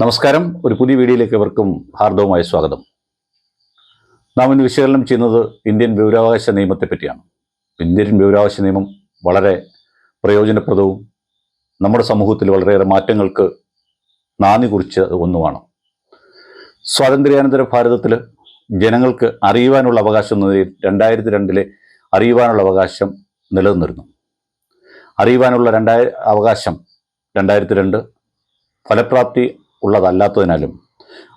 നമസ്കാരം. ഒരു പുതിയ വീഡിയോയിലേക്ക് എവർക്കും ഹാർദവമായ സ്വാഗതം. നാം ഇന്ന് വിശകലനം ചെയ്യുന്നത് ഇന്ത്യൻ വിവരാവകാശ നിയമത്തെ പറ്റിയാണ്. ഇന്ത്യൻ വിവരാവകാശ നിയമം വളരെ പ്രയോജനപ്രദവും നമ്മുടെ സമൂഹത്തിൽ വളരെയേറെ മാറ്റങ്ങൾക്ക് നാന്ദി കുറിച്ച ഒന്നുമാണ്. സ്വാതന്ത്ര്യാനന്തര ഭാരതത്തിൽ ജനങ്ങൾക്ക് അറിയുവാനുള്ള അവകാശം എന്ന നിലയിൽ 2002 അറിയുവാനുള്ള അവകാശം നിലനിന്നിരുന്നു. അറിയുവാനുള്ള അവകാശം 2002 ഫലപ്രാപ്തി ഉള്ളതല്ലാത്തതിനാലും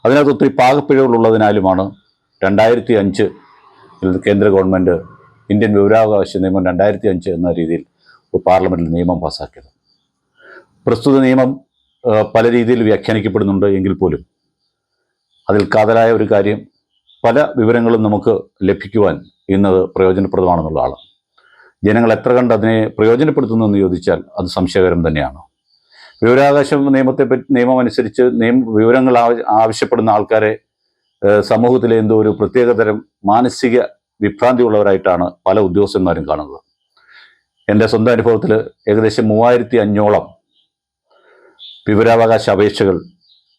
അതിനകത്ത് ഒത്തിരി പാകപ്പിഴകളുള്ളതിനാലുമാണ് 2005 കേന്ദ്ര ഗവൺമെൻറ് ഇന്ത്യൻ വിവരാവകാശ നിയമം 2005 എന്ന രീതിയിൽ പാർലമെൻറ്റിൽ നിയമം പാസ്സാക്കിയത്. പ്രസ്തുത നിയമം പല രീതിയിൽ വ്യാഖ്യാനിക്കപ്പെടുന്നുണ്ട് എങ്കിൽ പോലും അതിൽ കാതലായ ഒരു കാര്യം, പല വിവരങ്ങളും നമുക്ക് ലഭിക്കുവാൻ ഇന്നത് പ്രയോജനപ്രദമാണെന്നുള്ളതാണ്. ജനങ്ങൾ എത്ര കണ്ട് അതിനെ പ്രയോജനപ്പെടുത്തുന്നു എന്ന് ചോദിച്ചാൽ അത് സംശയകരം തന്നെയാണ്. വിവരാവകാശ നിയമം അനുസരിച്ച് വിവരങ്ങൾ ആവശ്യപ്പെടുന്ന ആൾക്കാരെ സമൂഹത്തിലെ എന്തോ ഒരു പ്രത്യേകതരം മാനസിക വിഭ്രാന്തി ഉള്ളവരായിട്ടാണ് പല ഉദ്യോഗസ്ഥന്മാരും കാണുന്നത്. എൻ്റെ സ്വന്തം അനുഭവത്തിൽ ഏകദേശം 3500 വിവരാവകാശ അപേക്ഷകൾ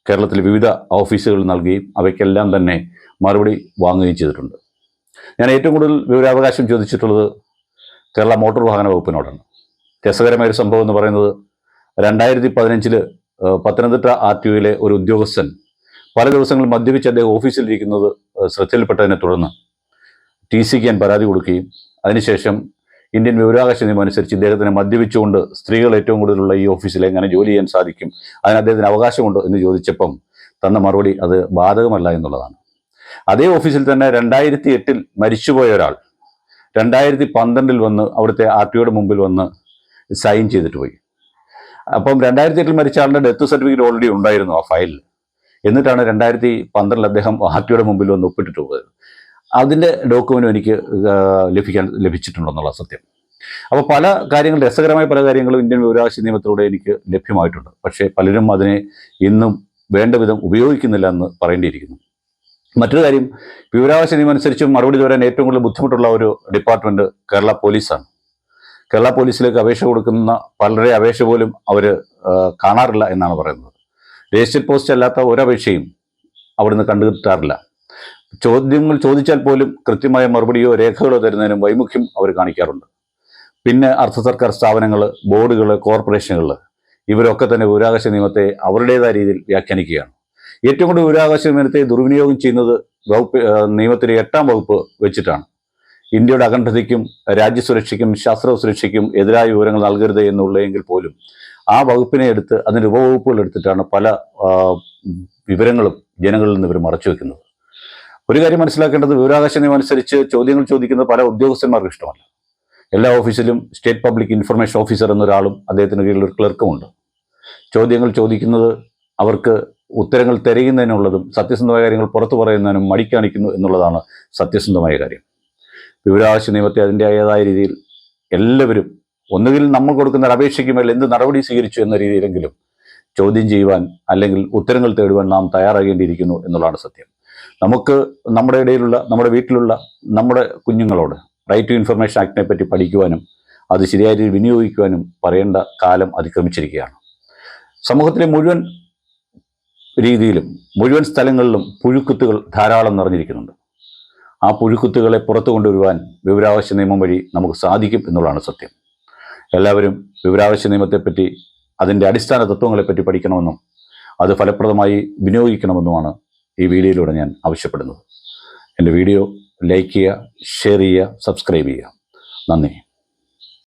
കേരളത്തിലെ വിവിധ ഓഫീസുകളിൽ നൽകുകയും അവയ്ക്കെല്ലാം തന്നെ മറുപടി വാങ്ങുകയും ചെയ്തിട്ടുണ്ട്. ഞാൻ ഏറ്റവും കൂടുതൽ വിവരാവകാശം ചോദിച്ചിട്ടുള്ളത് കേരള മോട്ടോർ വാഹന വകുപ്പിനോടാണ്. രസകരമായൊരു സംഭവം എന്ന് പറയുന്നത്, 2015 പത്തനംതിട്ട RTOയിലെ ഒരു ഉദ്യോഗസ്ഥൻ പല ദിവസങ്ങളിൽ മദ്യപിച്ച് അദ്ദേഹം ഓഫീസിലിരിക്കുന്നത് ശ്രദ്ധയിൽപ്പെട്ടതിനെ തുടർന്ന് TCക്ക് ഞാൻ പരാതി കൊടുക്കുകയും അതിനുശേഷം ഇന്ത്യൻ വിവരാവകാശ നിയമം അനുസരിച്ച് ഇദ്ദേഹത്തിന് മദ്യപിച്ചുകൊണ്ട് സ്ത്രീകൾ ഏറ്റവും കൂടുതലുള്ള ഈ ഓഫീസിൽ എങ്ങനെ ജോലി ചെയ്യാൻ സാധിക്കും, അതിന് അദ്ദേഹത്തിന് അവകാശമുണ്ടോ എന്ന് ചോദിച്ചപ്പം തന്ന മറുപടി അത് ബാധകമല്ല എന്നുള്ളതാണ്. അതേ ഓഫീസിൽ തന്നെ 2008 മരിച്ചുപോയ ഒരാൾ 2012 വന്ന് അവിടുത്തെ RTOയുടെ മുമ്പിൽ വന്ന് സൈൻ ചെയ്തിട്ട് പോയി. അപ്പം 2008 മരിച്ച ആളുടെ ഡെത്ത് സർട്ടിഫിക്കറ്റ് ഓൾറെഡി ഉണ്ടായിരുന്നു ആ ഫയലിൽ. എന്നിട്ടാണ് 2012 അദ്ദേഹം RTOയുടെ മുമ്പിൽ വന്ന് ഒപ്പിട്ടിട്ട് പോയത്. അതിൻ്റെ ഡോക്യുമെൻറ്റും എനിക്ക് ലഭിച്ചിട്ടുണ്ടെന്നുള്ള സത്യം. അപ്പോൾ പല കാര്യങ്ങൾ, രസകരമായ പല കാര്യങ്ങളും ഇന്ത്യൻ വിവരാവകാശ നിയമത്തിലൂടെ എനിക്ക് ലഭ്യമായിട്ടുണ്ട്. പക്ഷേ പലരും അതിനെ ഇന്നും വേണ്ട വിധം ഉപയോഗിക്കുന്നില്ല എന്ന് പറയേണ്ടിയിരിക്കുന്നു. മറ്റൊരു കാര്യം, വിവരാവകാശ നിയമം അനുസരിച്ച് മറുപടി തരാൻ ഏറ്റവും കൂടുതൽ ബുദ്ധിമുട്ടുള്ള ഒരു ഡിപ്പാർട്ട്മെൻറ്റ് കേരള പോലീസാണ്. കേരള പോലീസിലേക്ക് അപേക്ഷ കൊടുക്കുന്ന പലരുടെ അപേക്ഷ പോലും അവർ കാണാറില്ല എന്നാണ് പറയുന്നത്. രജിസ്റ്റേഡ് പോസ്റ്റ് അല്ലാത്ത ഒരപേക്ഷയും അവിടുന്ന് കണ്ടുകിട്ടാറില്ല. ചോദ്യങ്ങൾ ചോദിച്ചാൽ പോലും കൃത്യമായ മറുപടിയോ രേഖകളോ തരുന്നതിനും വൈമുഖ്യം അവർ കാണിക്കാറുണ്ട്. പിന്നെ അർദ്ധ സർക്കാർ സ്ഥാപനങ്ങൾ, ബോർഡുകൾ, കോർപ്പറേഷനുകൾ ഇവരൊക്കെ തന്നെ വിവരാവകാശ നിയമത്തെ അവരുടേതായ രീതിയിൽ വ്യാഖ്യാനിക്കുകയാണ്. ഏറ്റവും കൂടുതൽ വിവരാവകാശ നിയമത്തെ ദുർവിനിയോഗം ചെയ്യുന്നത് നിയമത്തിലെ 8ാം വകുപ്പ് വെച്ചിട്ടാണ്. ഇന്ത്യയുടെ അഖണ്ഡതയ്ക്കും രാജ്യസുരക്ഷയ്ക്കും ശാസ്ത്ര സുരക്ഷയ്ക്കും എതിരായ വിവരങ്ങൾ നൽകരുത് എന്നുള്ളതെങ്കിൽ പോലും ആ വകുപ്പിനെ എടുത്ത് അതിൻ്റെ ഉപവകുപ്പുകൾ എടുത്തിട്ടാണ് പല വിവരങ്ങളും ജനങ്ങളിൽ നിന്ന് ഇവർ മറച്ചു വെക്കുന്നത്. ഒരു കാര്യം മനസ്സിലാക്കേണ്ടത്, വിവരാവകാശ നിയമം അനുസരിച്ച് ചോദ്യങ്ങൾ ചോദിക്കുന്നത് പല ഉദ്യോഗസ്ഥന്മാർക്ക് ഇഷ്ടമല്ല. എല്ലാ ഓഫീസിലും സ്റ്റേറ്റ് പബ്ലിക് ഇൻഫർമേഷൻ ഓഫീസർ എന്നൊരാളും അദ്ദേഹത്തിന് കീഴിൽ ഒരു ക്ലർക്കുമുണ്ട്. ചോദ്യങ്ങൾ ചോദിക്കുന്നത് അവർക്ക് ഉത്തരങ്ങൾ തിരയുന്നതിനുള്ളതും സത്യസന്ധമായ കാര്യങ്ങൾ പുറത്തു പറയുന്നതിനും മടിക്കാണിക്കുന്നു എന്നുള്ളതാണ് സത്യസന്ധമായ കാര്യം. വിവരാവകാശ നിയമത്തെ അതിൻ്റെതായ രീതിയിൽ എല്ലാവരും ഒന്നുകിൽ നമ്മൾ കൊടുക്കുന്ന അപേക്ഷയ്ക്ക് മേൽ എന്ത് നടപടി സ്വീകരിച്ചു എന്ന രീതിയിലെങ്കിലും ചോദ്യം ചെയ്യുവാൻ അല്ലെങ്കിൽ ഉത്തരങ്ങൾ തേടുവാൻ നാം തയ്യാറാകേണ്ടിയിരിക്കുന്നു എന്നുള്ളതാണ് സത്യം. നമുക്ക് നമ്മുടെ ഇടയിലുള്ള, നമ്മുടെ വീട്ടിലുള്ള നമ്മുടെ കുഞ്ഞുങ്ങളോട് റൈറ്റ് ടു ഇൻഫർമേഷൻ ആക്ടിനെ പറ്റി പഠിക്കുവാനും അത് ശരിയായ രീതിയിൽ വിനിയോഗിക്കുവാനും പറയേണ്ട കാലം അതിക്രമിച്ചിരിക്കുകയാണ്. സമൂഹത്തിലെ മുഴുവൻ രീതിയിലും മുഴുവൻ സ്ഥലങ്ങളിലും പുഴുക്കുത്തുകൾ ധാരാളം നിറഞ്ഞിരിക്കുന്നുണ്ട്. ആ പുഴുക്കുത്തുകളെ പുറത്തു കൊണ്ടുവരുവാൻ വിവരാവകാശ നിയമം വഴി നമുക്ക് സാധിക്കും എന്നുള്ളതാണ് സത്യം. എല്ലാവരും വിവരാവകാശ നിയമത്തെപ്പറ്റി, അതിൻ്റെ അടിസ്ഥാന തത്വങ്ങളെപ്പറ്റി പഠിക്കണമെന്നും അത് ഫലപ്രദമായി വിനിയോഗിക്കണമെന്നുമാണ് ഈ വീഡിയോയിലൂടെ ഞാൻ ആവശ്യപ്പെടുന്നത്. എൻ്റെ വീഡിയോ ലൈക്ക് ചെയ്യുക, ഷെയർ ചെയ്യുക, സബ്സ്ക്രൈബ് ചെയ്യുക. നന്ദി.